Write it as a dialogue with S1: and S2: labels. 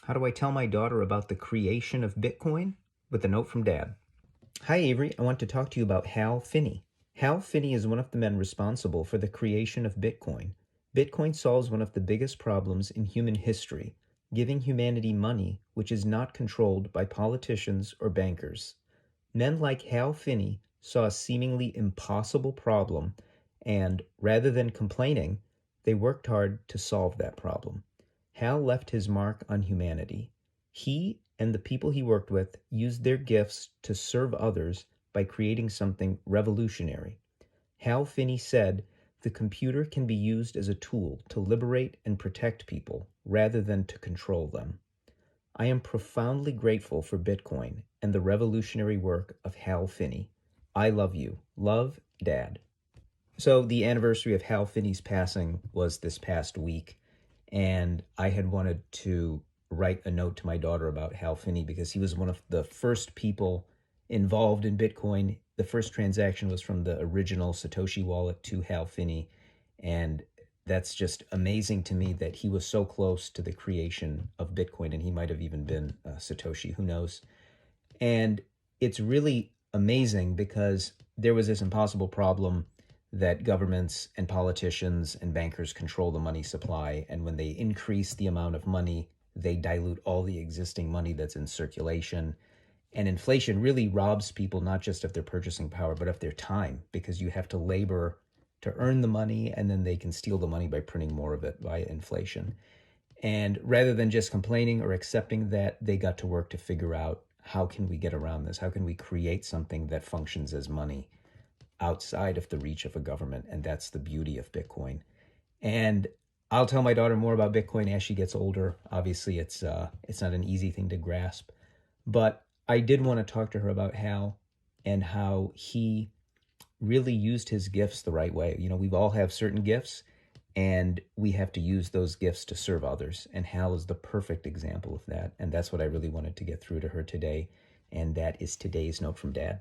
S1: How do I tell my daughter about the creation of Bitcoin? With a note from Dad. Hi, Avery. I want to talk to you about Hal Finney. Hal Finney is one of the men responsible for the creation of Bitcoin. Bitcoin solves one of the biggest problems in human history, giving humanity money which is not controlled by politicians or bankers. Men like Hal Finney saw a seemingly impossible problem, and rather than complaining, they worked hard to solve that problem. Hal left his mark on humanity. He and the people he worked with used their gifts to serve others by creating something revolutionary. Hal Finney said, "The computer can be used as a tool to liberate and protect people rather than to control them." I am profoundly grateful for Bitcoin and the revolutionary work of Hal Finney. I love you. Love, Dad. So the anniversary of Hal Finney's passing was this past week, and I had wanted to write a note to my daughter about Hal Finney because he was one of the first people involved in Bitcoin. The first transaction was from the original Satoshi wallet to Hal Finney, and that's just amazing to me that he was so close to the creation of Bitcoin, and he might have even been Satoshi, who knows. And it's really amazing because there was this impossible problem that governments and politicians and bankers control the money supply. And when they increase the amount of money, they dilute all the existing money that's in circulation. And inflation really robs people not just of their purchasing power, but of their time, because you have to labor to earn the money, and then they can steal the money by printing more of it via inflation. And rather than just complaining or accepting that, they got to work to figure out, how can we get around this? How can we create something that functions as money outside of the reach of a government? And that's the beauty of Bitcoin. And I'll tell my daughter more about Bitcoin as she gets older. Obviously, it's not an easy thing to grasp, but I did want to talk to her about Hal and how he really used his gifts the right way. You know, we all have certain gifts, and we have to use those gifts to serve others. And Hal is the perfect example of that. And that's what I really wanted to get through to her today. And that is today's note from Dad.